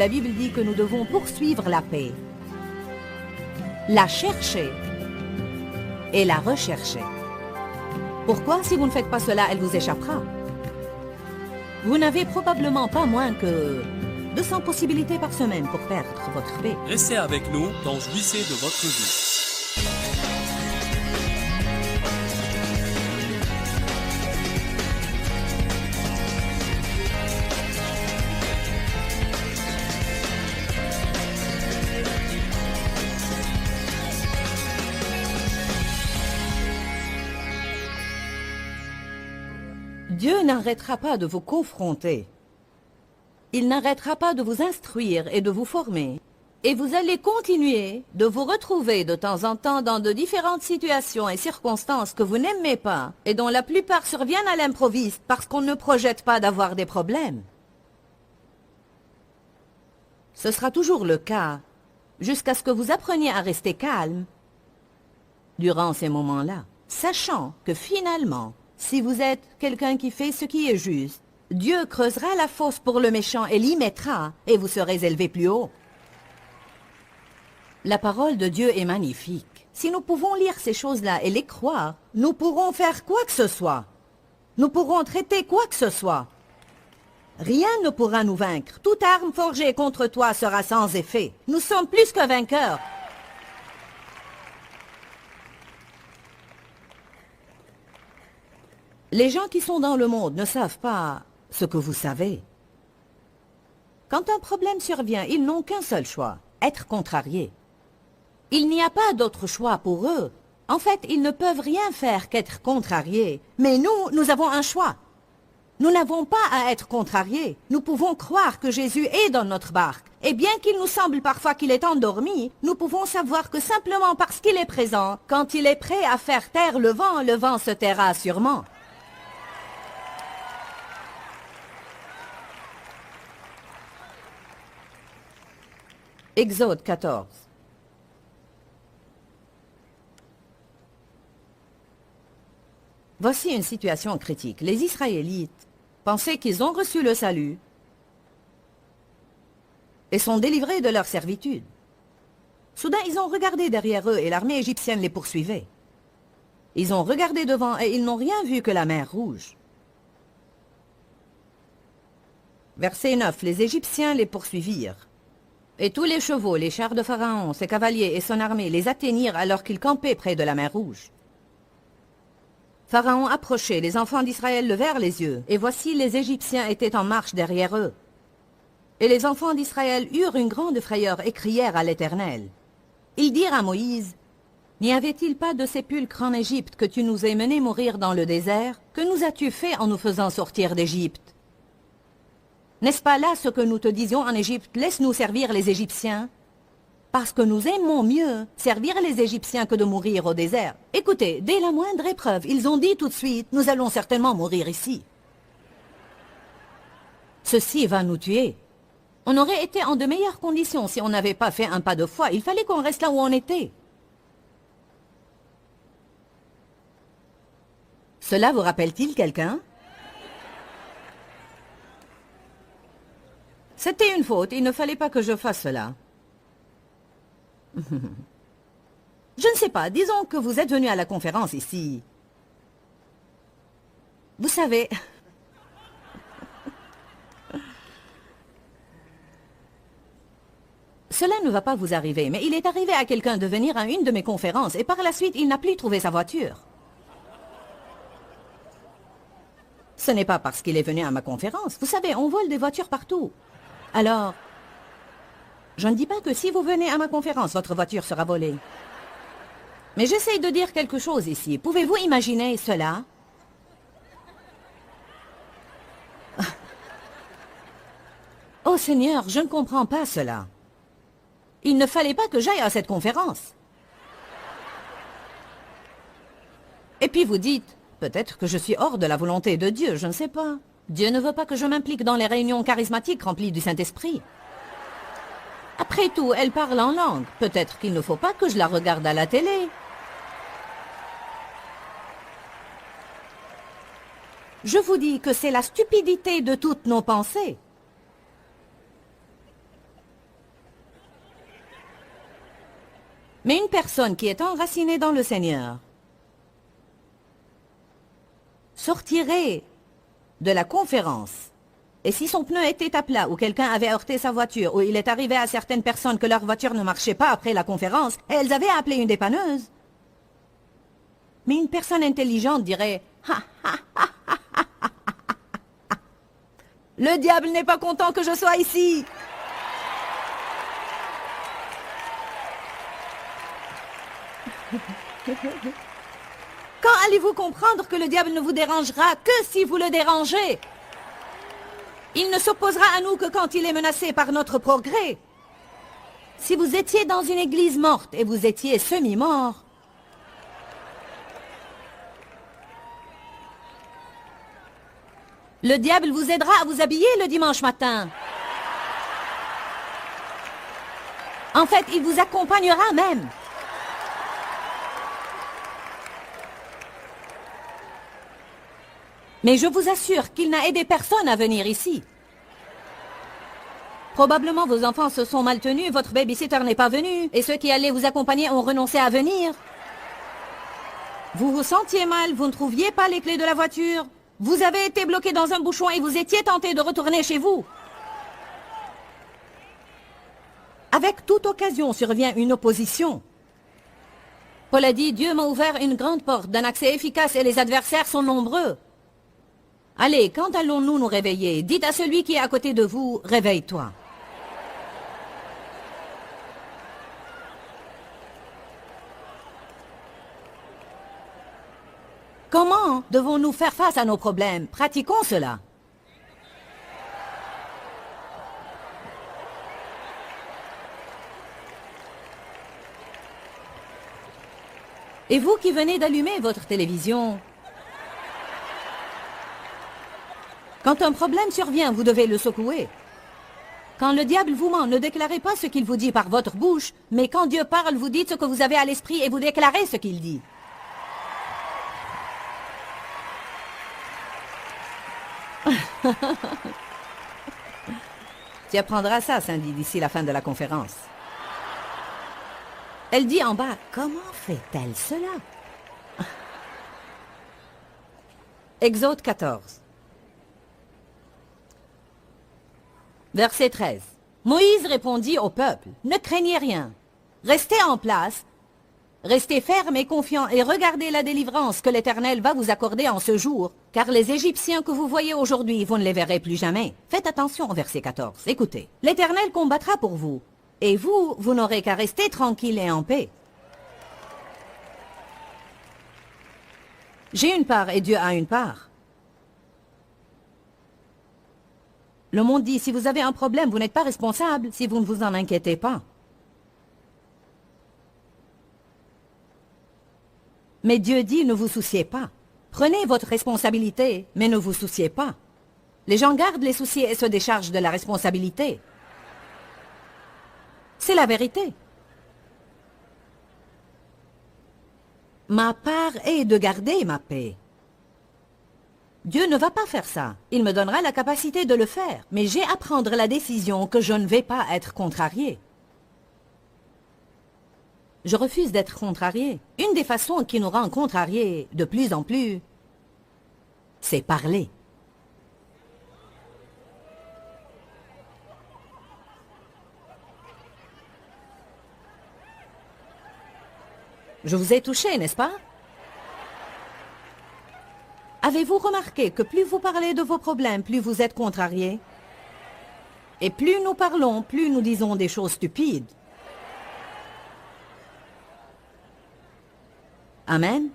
La Bible dit que nous devons poursuivre la paix, la chercher et la rechercher. Pourquoi, si vous ne faites pas cela, elle vous échappera? Vous n'avez probablement pas moins que 200 possibilités par semaine pour perdre votre paix. Restez avec nous dans Jouissez de votre vie. Dieu n'arrêtera pas de vous confronter. Il n'arrêtera pas de vous instruire et de vous former. Et vous allez continuer de vous retrouver de temps en temps dans de différentes situations et circonstances que vous n'aimez pas et dont la plupart surviennent à l'improviste parce qu'on ne projette pas d'avoir des problèmes. Ce sera toujours le cas jusqu'à ce que vous appreniez à rester calme durant ces moments-là, sachant que finalement, si vous êtes quelqu'un qui fait ce qui est juste, Dieu creusera la fosse pour le méchant et l'y mettra, et vous serez élevé plus haut. La parole de Dieu est magnifique. Si nous pouvons lire ces choses-là et les croire, nous pourrons faire quoi que ce soit. Nous pourrons traiter quoi que ce soit. Rien ne pourra nous vaincre. Toute arme forgée contre toi sera sans effet. Nous sommes plus que vainqueurs. Les gens qui sont dans le monde ne savent pas ce que vous savez. Quand un problème survient, ils n'ont qu'un seul choix, être contrariés. Il n'y a pas d'autre choix pour eux. En fait, ils ne peuvent rien faire qu'être contrariés. Mais nous avons un choix. Nous n'avons pas à être contrariés. Nous pouvons croire que Jésus est dans notre barque. Et bien qu'il nous semble parfois qu'il est endormi, nous pouvons savoir que simplement parce qu'il est présent, quand il est prêt à faire taire le vent se taira sûrement. Exode 14. Voici une situation critique. Les Israélites pensaient qu'ils ont reçu le salut et sont délivrés de leur servitude. Soudain, ils ont regardé derrière eux et l'armée égyptienne les poursuivait. Ils ont regardé devant et ils n'ont rien vu que la mer Rouge. Verset 9. Les Égyptiens les poursuivirent. Et tous les chevaux, les chars de Pharaon, ses cavaliers et son armée les atteignirent alors qu'ils campaient près de la mer Rouge. Pharaon approchait, les enfants d'Israël levèrent les yeux, et voici les Égyptiens étaient en marche derrière eux. Et les enfants d'Israël eurent une grande frayeur et crièrent à l'Éternel. Ils dirent à Moïse, « N'y avait-il pas de sépulcre en Égypte que tu nous aies menés mourir dans le désert? Que nous as-tu fait en nous faisant sortir d'Égypte? N'est-ce pas là ce que nous te disions en Égypte? Laisse-nous servir les Égyptiens. Parce que nous aimons mieux servir les Égyptiens que de mourir au désert. Écoutez, dès la moindre épreuve, ils ont dit tout de suite, nous allons certainement mourir ici. Ceci va nous tuer. On aurait été en de meilleures conditions si on n'avait pas fait un pas de foi. Il fallait qu'on reste là où on était. Cela vous rappelle-t-il quelqu'un? C'était une faute, il ne fallait pas que je fasse cela. Je ne sais pas, disons que vous êtes venu à la conférence ici. Vous savez... Cela ne va pas vous arriver, mais il est arrivé à quelqu'un de venir à une de mes conférences et par la suite, il n'a plus trouvé sa voiture. Ce n'est pas parce qu'il est venu à ma conférence. Vous savez, on vole des voitures partout. Alors, je ne dis pas que si vous venez à ma conférence, votre voiture sera volée. Mais j'essaye de dire quelque chose ici. Pouvez-vous imaginer cela? Oh Seigneur, je ne comprends pas cela. Il ne fallait pas que j'aille à cette conférence. Et puis vous dites, peut-être que je suis hors de la volonté de Dieu, je ne sais pas. Dieu ne veut pas que je m'implique dans les réunions charismatiques remplies du Saint-Esprit. Après tout, elle parle en langue. Peut-être qu'il ne faut pas que je la regarde à la télé. Je vous dis que c'est la stupidité de toutes nos pensées. Mais une personne qui est enracinée dans le Seigneur sortirait de la conférence. Et si son pneu était à plat, ou quelqu'un avait heurté sa voiture, ou il est arrivé à certaines personnes que leur voiture ne marchait pas après la conférence, et elles avaient appelé une dépanneuse. Mais une personne intelligente dirait « Ha, ha, ha, ha, ha, ha, ha. Le diable n'est pas content que je sois ici !» Quand allez-vous comprendre que le diable ne vous dérangera que si vous le dérangez? Il ne s'opposera à nous que quand il est menacé par notre progrès. Si vous étiez dans une église morte et vous étiez semi-mort, le diable vous aidera à vous habiller le dimanche matin. En fait, il vous accompagnera même. Mais je vous assure qu'il n'a aidé personne à venir ici. Probablement vos enfants se sont mal tenus, votre babysitter n'est pas venu, et ceux qui allaient vous accompagner ont renoncé à venir. Vous vous sentiez mal, vous ne trouviez pas les clés de la voiture. Vous avez été bloqué dans un bouchon et vous étiez tenté de retourner chez vous. Avec toute occasion survient une opposition. Paul a dit, Dieu m'a ouvert une grande porte d'un accès efficace et les adversaires sont nombreux. Allez, quand allons-nous nous réveiller? Dites à celui qui est à côté de vous, réveille-toi. Comment devons-nous faire face à nos problèmes? Pratiquons cela. Et vous qui venez d'allumer votre télévision, quand un problème survient, vous devez le secouer. Quand le diable vous ment, ne déclarez pas ce qu'il vous dit par votre bouche, mais quand Dieu parle, vous dites ce que vous avez à l'esprit et vous déclarez ce qu'il dit. Tu apprendras ça, Cindy, d'ici la fin de la conférence. Elle dit en bas, comment fait-elle cela? Exode 14. Verset 13. Moïse répondit au peuple, ne craignez rien, restez en place, restez fermes et confiants et regardez la délivrance que l'Éternel va vous accorder en ce jour, car les Égyptiens que vous voyez aujourd'hui, vous ne les verrez plus jamais. Faites attention au verset 14, écoutez. L'Éternel combattra pour vous, et vous, vous n'aurez qu'à rester tranquille et en paix. J'ai une part et Dieu a une part. Le monde dit, si vous avez un problème, vous n'êtes pas responsable si vous ne vous en inquiétez pas. Mais Dieu dit, ne vous souciez pas. Prenez votre responsabilité, mais ne vous souciez pas. Les gens gardent les soucis et se déchargent de la responsabilité. C'est la vérité. Ma part est de garder ma paix. Dieu ne va pas faire ça. Il me donnera la capacité de le faire. Mais j'ai à prendre la décision que je ne vais pas être contrarié. Je refuse d'être contrarié. Une des façons qui nous rend contrariés de plus en plus, c'est parler. Je vous ai touché, n'est-ce pas? Avez-vous remarqué que plus vous parlez de vos problèmes, plus vous êtes contrarié? Et plus nous parlons, plus nous disons des choses stupides. Amen.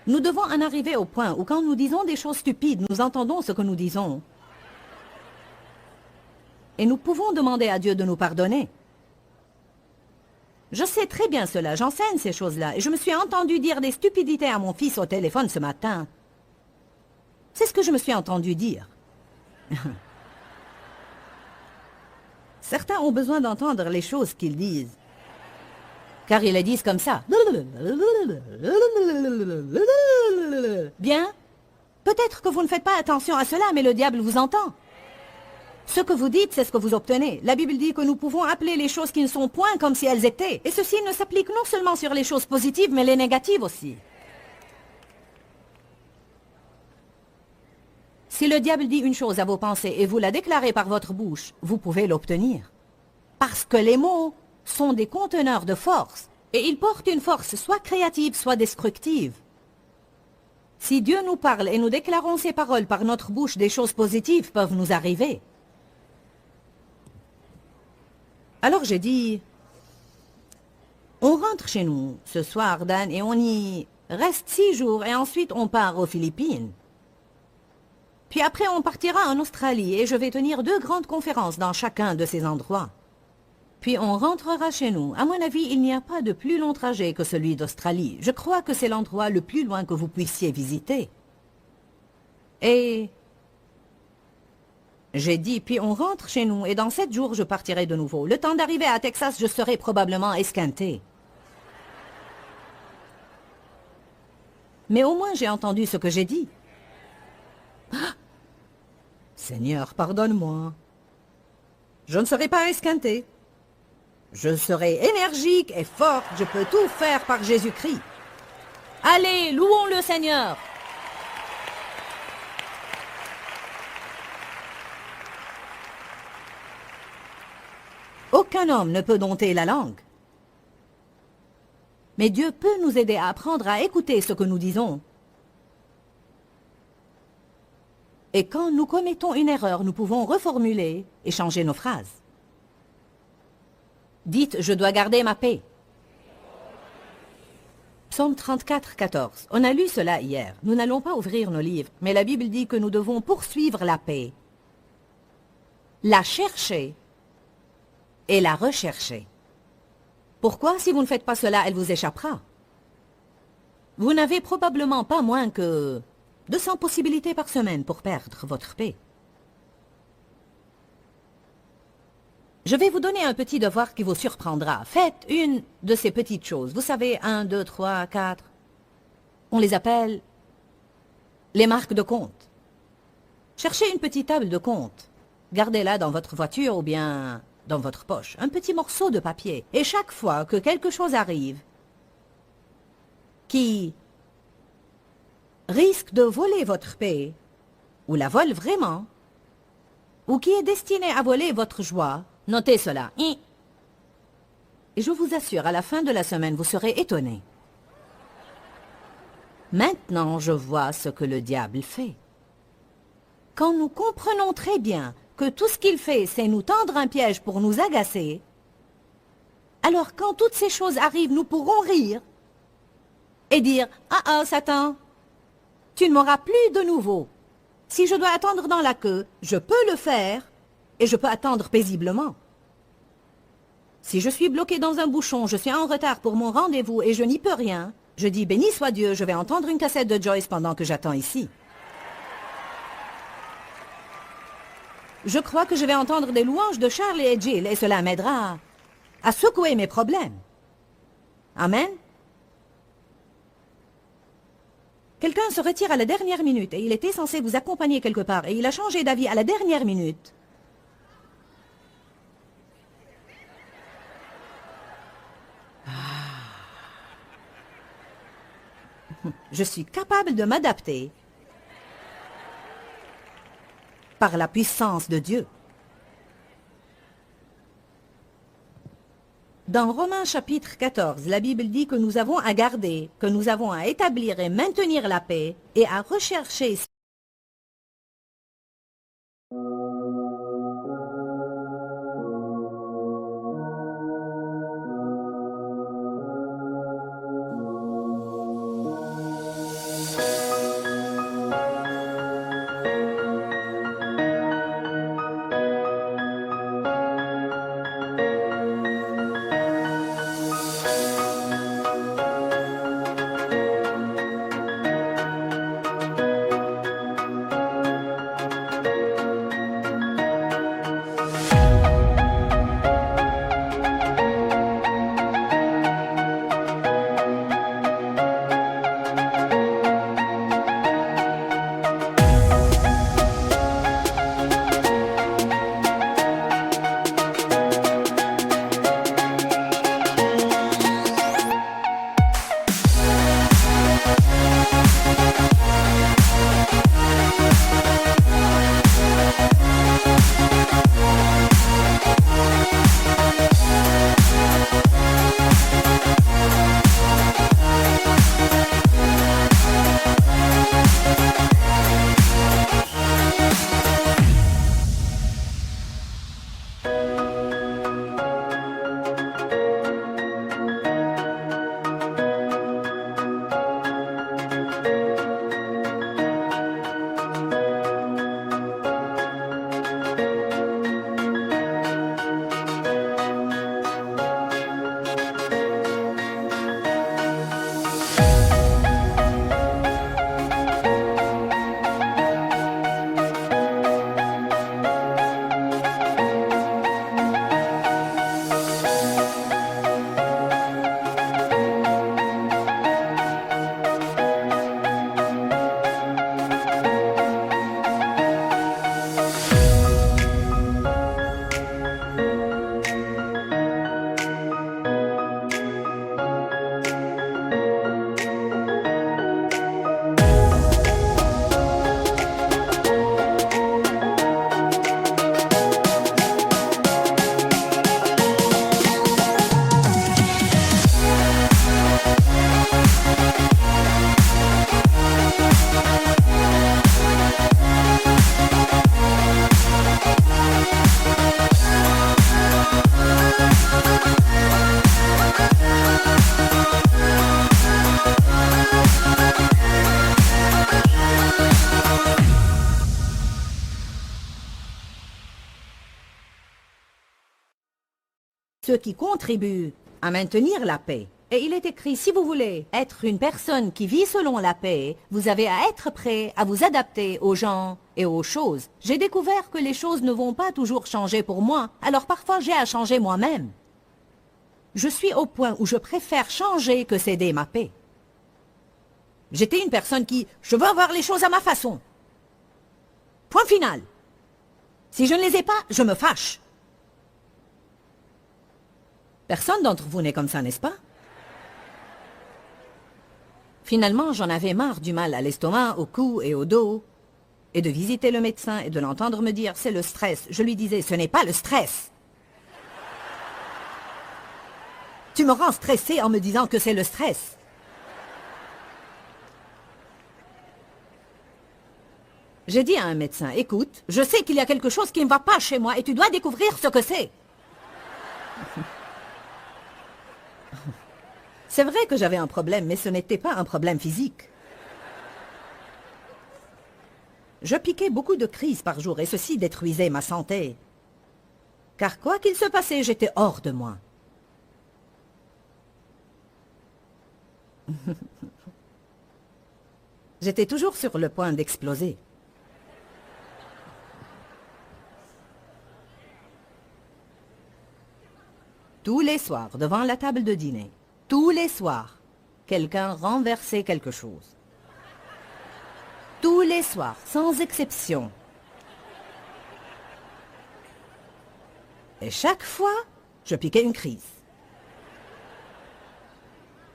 Nous devons en arriver au point où quand nous disons des choses stupides, nous entendons ce que nous disons. Et nous pouvons demander à Dieu de nous pardonner. Je sais très bien cela, j'enseigne ces choses-là, et je me suis entendu dire des stupidités à mon fils au téléphone ce matin. C'est ce que je me suis entendu dire. Certains ont besoin d'entendre les choses qu'ils disent, car ils les disent comme ça. Bien, peut-être que vous ne faites pas attention à cela, mais le diable vous entend. Ce que vous dites, c'est ce que vous obtenez. La Bible dit que nous pouvons appeler les choses qui ne sont point comme si elles étaient. Et ceci ne s'applique non seulement sur les choses positives, mais les négatives aussi. Si le diable dit une chose à vos pensées et vous la déclarez par votre bouche, vous pouvez l'obtenir. Parce que les mots sont des conteneurs de force. Et ils portent une force soit créative, soit destructive. Si Dieu nous parle et nous déclarons ses paroles par notre bouche, des choses positives peuvent nous arriver. Alors j'ai dit, on rentre chez nous ce soir, Dan, et on y reste 6 jours et ensuite on part aux Philippines. Puis après on partira en Australie et je vais tenir 2 grandes conférences dans chacun de ces endroits. Puis on rentrera chez nous. À mon avis, il n'y a pas de plus long trajet que celui d'Australie. Je crois que c'est l'endroit le plus loin que vous puissiez visiter. Et j'ai dit, puis on rentre chez nous et dans 7 jours, je partirai de nouveau. Le temps d'arriver à Texas, je serai probablement esquinté. Mais au moins, j'ai entendu ce que j'ai dit. Ah! Seigneur, pardonne-moi. Je ne serai pas esquinté. Je serai énergique et forte. Je peux tout faire par Jésus-Christ. Allez, louons le Seigneur. Aucun homme ne peut dompter la langue. Mais Dieu peut nous aider à apprendre à écouter ce que nous disons. Et quand nous commettons une erreur, nous pouvons reformuler et changer nos phrases. Dites, je dois garder ma paix. Psaume 34, 14. On a lu cela hier. Nous n'allons pas ouvrir nos livres, mais la Bible dit que nous devons poursuivre la paix, la chercher et la rechercher. Pourquoi, si vous ne faites pas cela, elle vous échappera? Vous n'avez probablement pas moins que 200 possibilités par semaine pour perdre votre paix. Je vais vous donner un petit devoir qui vous surprendra. Faites une de ces petites choses. Vous savez, 1, 2, 3, 4. On les appelle les marques de compte. Cherchez une petite table de compte. Gardez-la dans votre voiture ou bien dans votre poche. Un petit morceau de papier. Et chaque fois que quelque chose arrive qui risque de voler votre paix, ou la vole vraiment, ou qui est destiné à voler votre joie, notez cela. Et je vous assure, à la fin de la semaine, vous serez étonnés. Maintenant, je vois ce que le diable fait. Quand nous comprenons très bien que tout ce qu'il fait, c'est nous tendre un piège pour nous agacer, alors quand toutes ces choses arrivent, nous pourrons rire et dire « Ah ah, Satan, tu ne m'auras plus de nouveau. Si je dois attendre dans la queue, je peux le faire et je peux attendre paisiblement. Si je suis bloqué dans un bouchon, je suis en retard pour mon rendez-vous et je n'y peux rien, je dis béni soit Dieu, je vais entendre une cassette de Joyce pendant que j'attends ici. Je crois que je vais entendre des louanges de Charles et Jill et cela m'aidera à secouer mes problèmes. Amen. Quelqu'un se retire à la dernière minute et il était censé vous accompagner quelque part et il a changé d'avis à la dernière minute. Je suis capable de m'adapter par la puissance de Dieu. Dans Romains chapitre 14, la Bible dit que nous avons à garder, que nous avons à établir et maintenir la paix et à rechercher ceux qui contribuent à maintenir la paix. Et il est écrit, si vous voulez être une personne qui vit selon la paix, vous avez à être prêt à vous adapter aux gens et aux choses. J'ai découvert que les choses ne vont pas toujours changer pour moi, alors parfois j'ai à changer moi-même. Je suis au point où je préfère changer que céder ma paix. J'étais une personne qui, je veux avoir les choses à ma façon. Point final. Si je ne les ai pas, je me fâche. Personne d'entre vous n'est comme ça, n'est-ce pas? Finalement, j'en avais marre du mal à l'estomac, au cou et au dos, et de visiter le médecin et de l'entendre me dire « c'est le stress ». Je lui disais « ce n'est pas le stress ». Tu me rends stressé en me disant que c'est le stress. J'ai dit à un médecin « écoute, je sais qu'il y a quelque chose qui ne va pas chez moi et tu dois découvrir ce que c'est ». C'est vrai que j'avais un problème, mais ce n'était pas un problème physique. Je piquais beaucoup de crises par jour et ceci détruisait ma santé. Car quoi qu'il se passait, j'étais hors de moi. J'étais toujours sur le point d'exploser. Tous les soirs, devant la table de dîner, tous les soirs, quelqu'un renversait quelque chose. Tous les soirs, sans exception. Et chaque fois, je piquais une crise.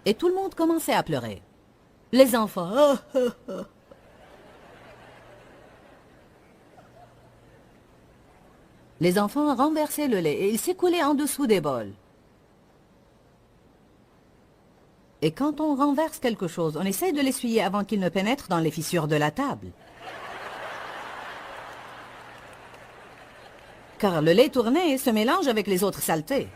Et tout le monde commençait à pleurer. Les enfants, oh, oh, oh. Les enfants renversaient le lait et il s'écoulait en dessous des bols. Et quand on renverse quelque chose, on essaie de l'essuyer avant qu'il ne pénètre dans les fissures de la table. Car le lait tourné se mélange avec les autres saletés.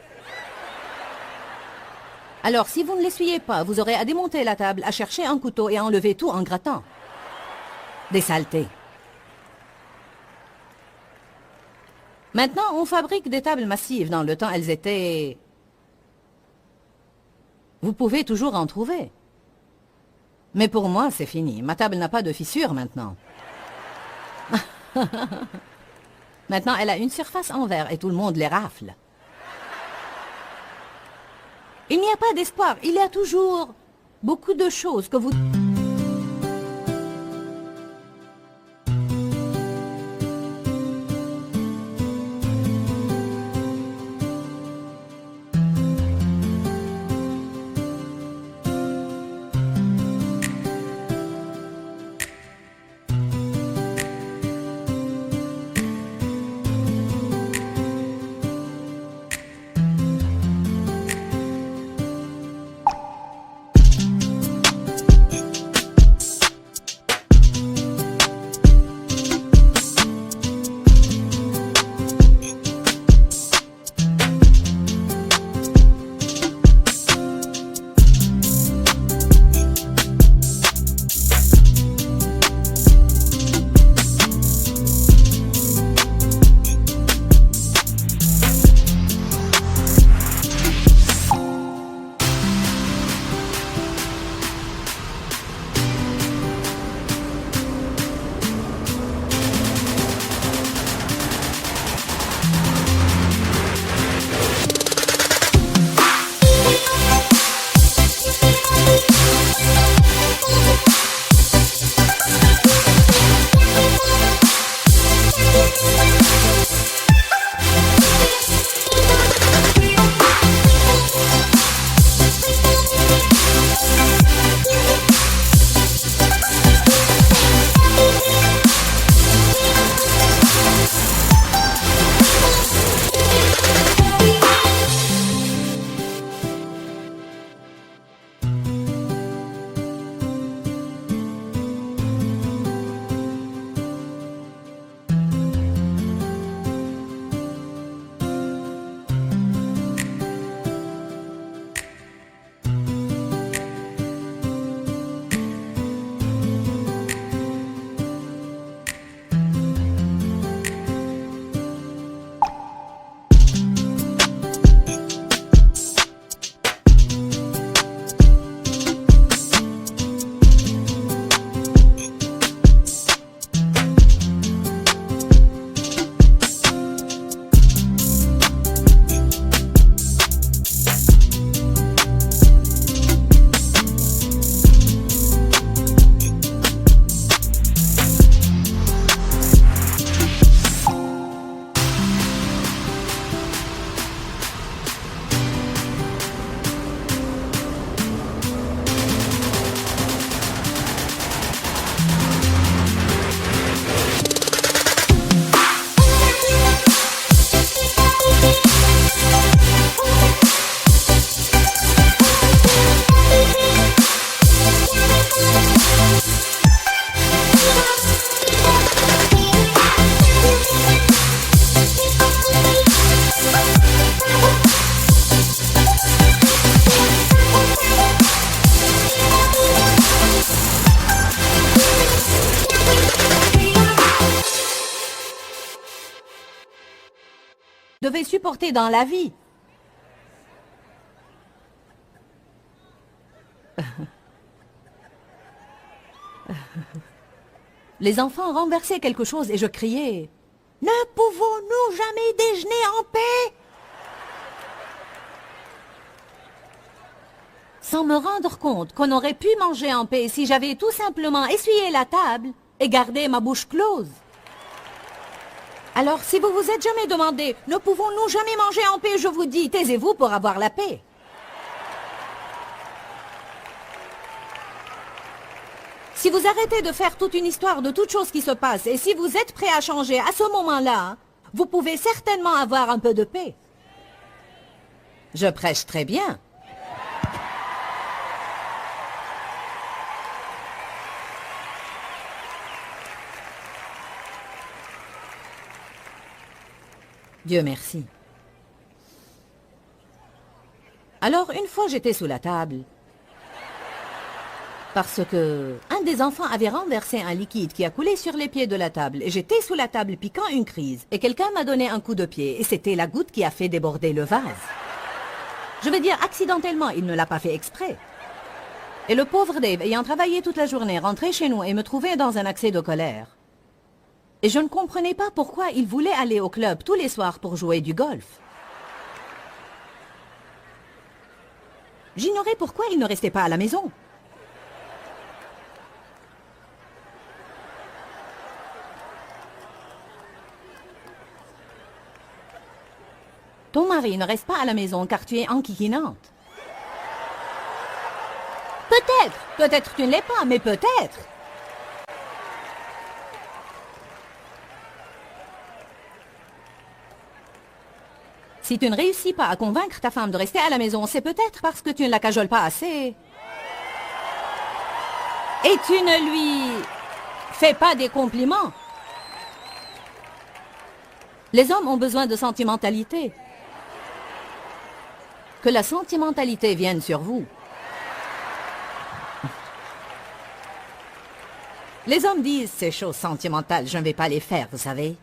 Alors, si vous ne l'essuyez pas, vous aurez à démonter la table, à chercher un couteau et à enlever tout en grattant. Des saletés. Maintenant, on fabrique des tables massives. Dans le temps, elles étaient... Vous pouvez toujours en trouver. Mais pour moi, c'est fini. Ma table n'a pas de fissure maintenant. Maintenant, elle a une surface en verre et tout le monde les rafle. Il n'y a pas d'espoir. Il y a toujours beaucoup de choses que vous... devez supporter dans la vie. Les enfants renversaient quelque chose et je criais « Ne pouvons-nous jamais déjeuner en paix ?» Sans me rendre compte qu'on aurait pu manger en paix si j'avais tout simplement essuyé la table et gardé ma bouche close. Alors, si vous vous êtes jamais demandé « Ne pouvons-nous jamais manger en paix ?» je vous dis « Taisez-vous pour avoir la paix ». Si vous arrêtez de faire toute une histoire de toute chose qui se passe et si vous êtes prêt à changer à ce moment-là, vous pouvez certainement avoir un peu de paix. Je prêche très bien. Dieu merci. Alors, une fois j'étais sous la table, parce que un des enfants avait renversé un liquide qui a coulé sur les pieds de la table et j'étais sous la table piquant une crise et quelqu'un m'a donné un coup de pied et c'était la goutte qui a fait déborder le vase. Je veux dire accidentellement, il ne l'a pas fait exprès. Et le pauvre Dave, ayant travaillé toute la journée, rentrait chez nous et me trouvait dans un accès de colère. Et je ne comprenais pas pourquoi il voulait aller au club tous les soirs pour jouer du golf. J'ignorais pourquoi il ne restait pas à la maison. Ton mari ne reste pas à la maison car tu es enquiquinante. Peut-être, peut-être tu ne l'es pas, mais peut-être. Si tu ne réussis pas à convaincre ta femme de rester à la maison, c'est peut-être parce que tu ne la cajoles pas assez. Et tu ne lui fais pas des compliments. Les hommes ont besoin de sentimentalité. Que la sentimentalité vienne sur vous. Les hommes disent ces choses sentimentales, je ne vais pas les faire, vous savez.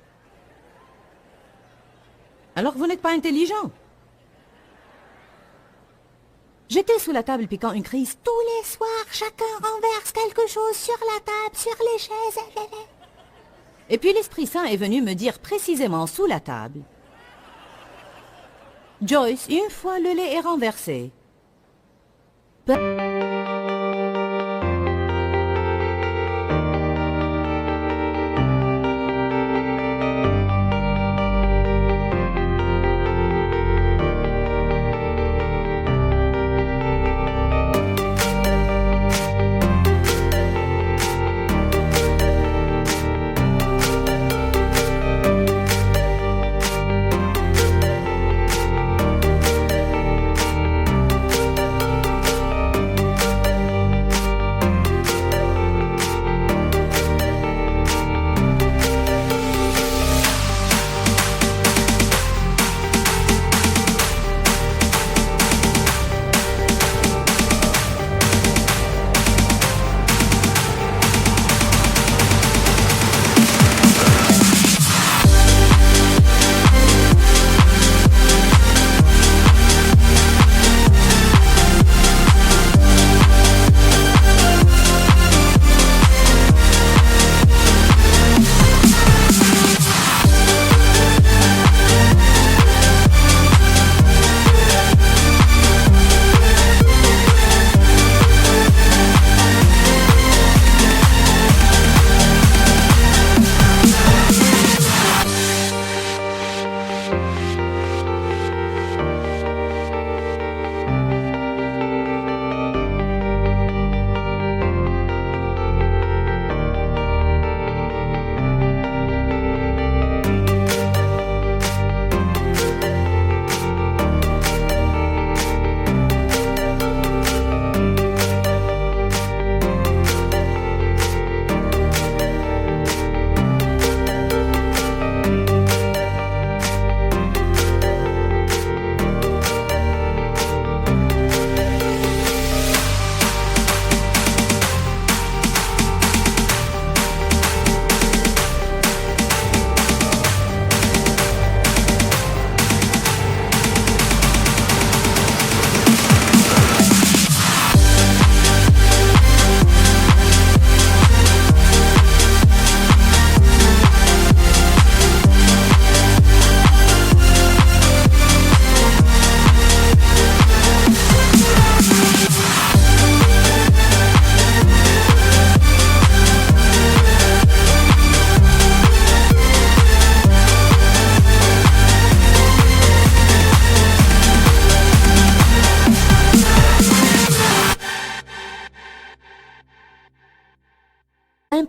Alors vous n'êtes pas intelligent. J'étais sous la table piquant une crise. Tous les soirs, chacun renverse quelque chose sur la table, sur les chaises. Et puis l'Esprit Saint est venu me dire précisément sous la table. Joyce, une fois le lait est renversé.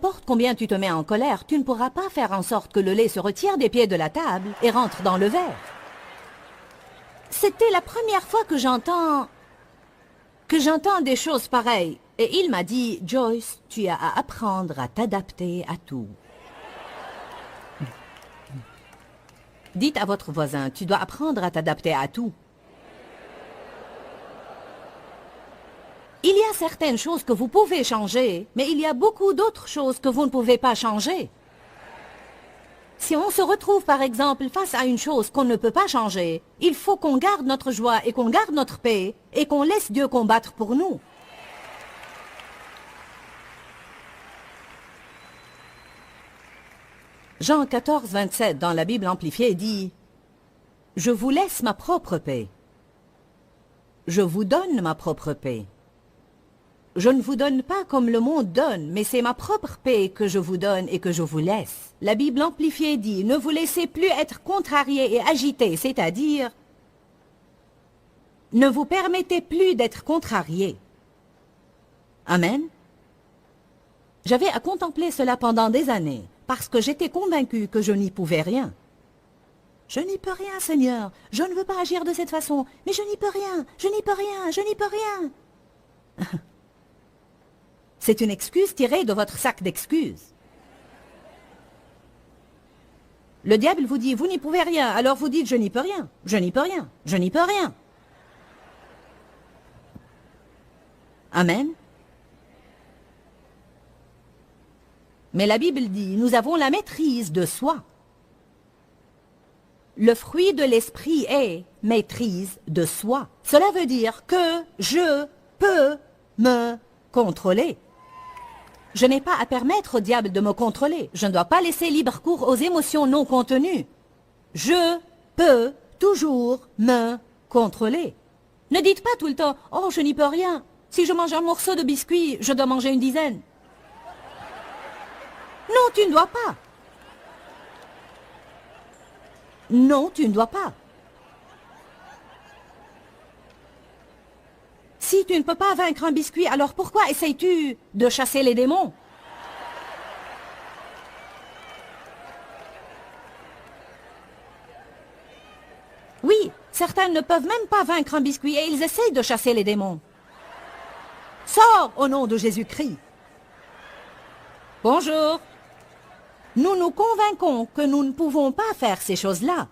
importe combien tu te mets en colère, tu ne pourras pas faire en sorte que le lait se retire des pieds de la table et rentre dans le verre. C'était la première fois que j'entends des choses pareilles. Et il m'a dit, Joyce, tu as à apprendre à t'adapter à tout. Dites à votre voisin, tu dois apprendre à t'adapter à tout. Il y a certaines choses que vous pouvez changer, mais il y a beaucoup d'autres choses que vous ne pouvez pas changer. Si on se retrouve par exemple face à une chose qu'on ne peut pas changer, il faut qu'on garde notre joie et qu'on garde notre paix et qu'on laisse Dieu combattre pour nous. Jean 14, 27 dans la Bible amplifiée dit « Je vous laisse ma propre paix. Je vous donne ma propre paix. Je ne vous donne pas comme le monde donne, mais c'est ma propre paix que je vous donne et que je vous laisse. » La Bible amplifiée dit « Ne vous laissez plus être contrariés et agités, c'est-à-dire ne vous permettez plus d'être contrariés. » Amen. J'avais à contempler cela pendant des années, parce que j'étais convaincue que je n'y pouvais rien. Je n'y peux rien, Seigneur. Je ne veux pas agir de cette façon, mais je n'y peux rien, je n'y peux rien, je n'y peux rien. C'est une excuse tirée de votre sac d'excuses. Le diable vous dit, vous n'y pouvez rien, alors vous dites, je n'y peux rien, je n'y peux rien, je n'y peux rien. Amen. Mais la Bible dit, nous avons la maîtrise de soi. Le fruit de l'esprit est maîtrise de soi. Cela veut dire que je peux me contrôler. Je n'ai pas à permettre au diable de me contrôler. Je ne dois pas laisser libre cours aux émotions non contenues. Je peux toujours me contrôler. Ne dites pas tout le temps, « Oh, je n'y peux rien. Si je mange un morceau de biscuit, je dois manger une dizaine. » Non, tu ne dois pas. Non, tu ne dois pas. Si tu ne peux pas vaincre un biscuit, alors pourquoi essayes-tu de chasser les démons? Oui, certains ne peuvent même pas vaincre un biscuit et ils essayent de chasser les démons. Sors au nom de Jésus-Christ. Bonjour. Nous nous convainquons que nous ne pouvons pas faire ces choses-là.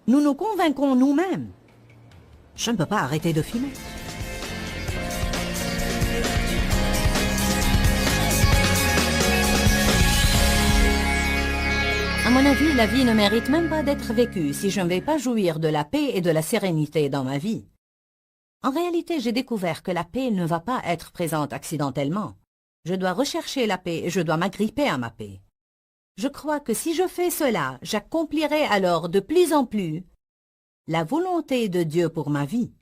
Nous nous convainquons nous-mêmes. Je ne peux pas arrêter de fumer. À mon mon avis, la vie ne mérite même pas d'être vécue si je ne vais pas jouir de la paix et de la sérénité dans ma vie. En réalité, j'ai découvert que la paix ne va pas être présente accidentellement. Je dois rechercher la paix et je dois m'agripper à ma paix. Je crois que si je fais cela, j'accomplirai alors de plus en plus la volonté de Dieu pour ma vie.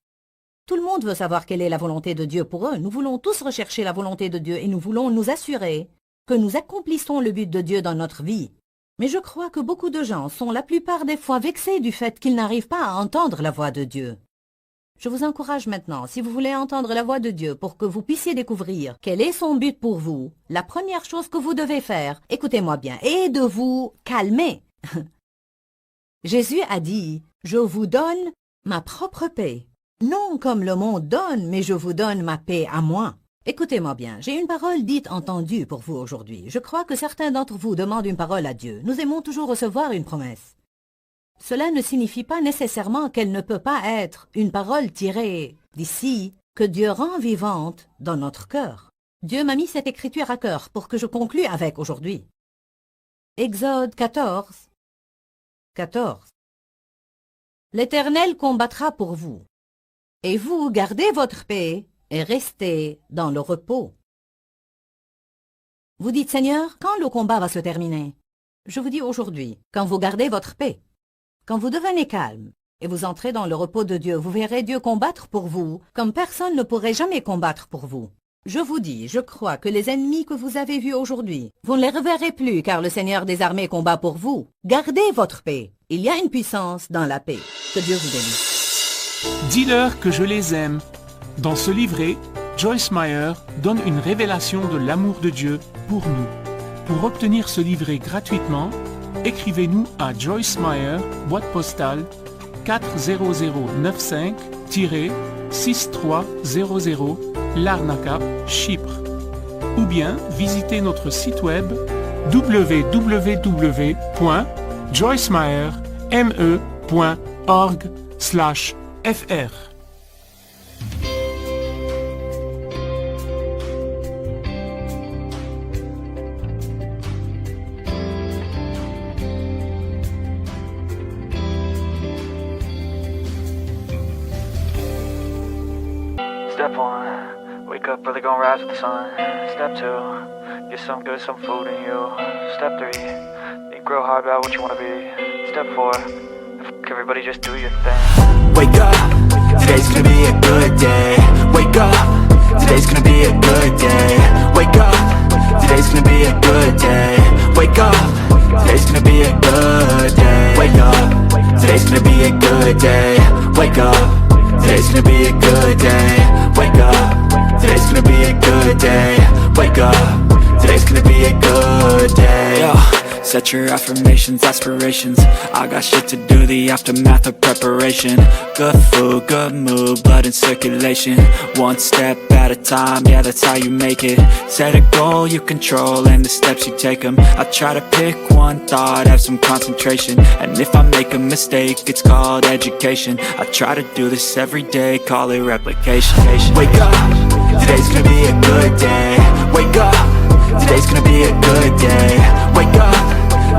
Tout le monde veut savoir quelle est la volonté de Dieu pour eux. Nous voulons tous rechercher la volonté de Dieu et nous voulons nous assurer que nous accomplissons le but de Dieu dans notre vie. Mais je crois que beaucoup de gens sont la plupart des fois vexés du fait qu'ils n'arrivent pas à entendre la voix de Dieu. Je vous encourage maintenant, si vous voulez entendre la voix de Dieu pour que vous puissiez découvrir quel est son but pour vous, la première chose que vous devez faire, écoutez-moi bien, est de vous calmer. Jésus a dit, « Je vous donne ma propre paix. Non comme le monde donne, mais je vous donne ma paix à moi. » Écoutez-moi bien, j'ai une parole dite entendue pour vous aujourd'hui. Je crois que certains d'entre vous demandent une parole à Dieu. Nous aimons toujours recevoir une promesse. Cela ne signifie pas nécessairement qu'elle ne peut pas être une parole tirée d'ici, que Dieu rend vivante dans notre cœur. Dieu m'a mis cette écriture à cœur pour que je conclue avec aujourd'hui. Exode 14. L'Éternel combattra pour vous, et vous gardez votre paix et restez dans le repos. Vous dites, Seigneur, quand le combat va se terminer? Je vous dis aujourd'hui, quand vous gardez votre paix. Quand vous devenez calme et vous entrez dans le repos de Dieu, vous verrez Dieu combattre pour vous comme personne ne pourrait jamais combattre pour vous. Je vous dis, je crois que les ennemis que vous avez vus aujourd'hui, vous ne les reverrez plus car le Seigneur des armées combat pour vous. Gardez votre paix. Il y a une puissance dans la paix. Que Dieu vous bénisse. Dis-leur que je les aime. Dans ce livret, Joyce Meyer donne une révélation de l'amour de Dieu pour nous. Pour obtenir ce livret gratuitement, écrivez-nous à Joyce Meyer, boîte postale 40095-6300, Larnaca, Chypre. Ou bien visitez notre site web www.joycemeyer.org/fr. Step 1, wake up early, gonna rise with the sun. Step 2, get some good, some food in you. Step 3, think real hard about what you wanna be. Step 4, everybody just do your thing. Wake up, today's gonna be a good day. Wake up, today's gonna be a good day. Wake up, today's gonna be a good day. Wake up, today's gonna be a good day. Wake up, today's gonna be a good day. Wake up. Today's gonna be a good day. Wake up. Today's gonna be a good day. Wake up. Today's gonna be a good day. Yo, set your affirmations, aspirations. I got shit to do, the aftermath of preparation. Good food, good mood, blood in circulation. One step at a time, yeah, that's how you make it. Set a goal you control and the steps you take them. I try to pick one thought, have some concentration. And if I make a mistake, it's called education. I try to do this every day, call it replication. Wake up, today's gonna be a good day. Wake up, today's gonna be a good day. Wake up,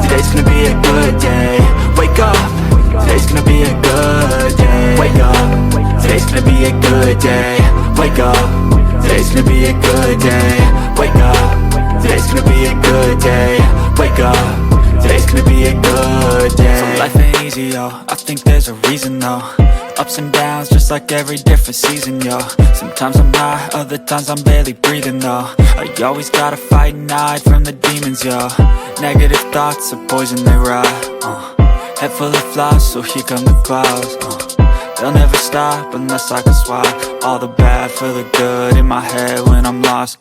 today's gonna be a good day. Wake up, today's gonna be a good day. Wake up, today's gonna be a good day. Wake up, today's gonna be a good day. Wake up, today's gonna be a good day. Wake up, today's gonna be a good day. So life ain't easy, yo, I think there's a reason though. Ups and downs, just like every different season, yo. Sometimes I'm high, other times I'm barely breathing, though. I always gotta fight and hide from the demons, yo. Negative thoughts are poison, they rot. Head full of flies, so here come the clouds. They'll never stop unless I can swap all the bad for the good in my head when I'm lost.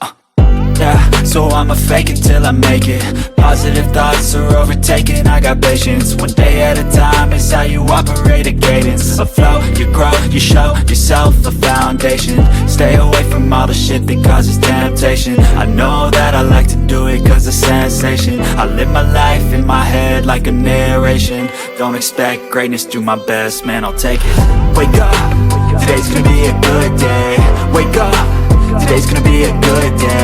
Yeah, so I'ma fake it till I make it. Positive thoughts are overtaken, I got patience. One day at a time is how you operate a cadence. A flow, you grow, you show yourself a foundation. Stay away from all the shit that causes temptation. I know that I like to do it cause it's sensation. I live my life in my head like a narration. Don't expect greatness, do my best, man, I'll take it. Wake up, today's gonna be a good day. Wake up, today's gonna be a good day.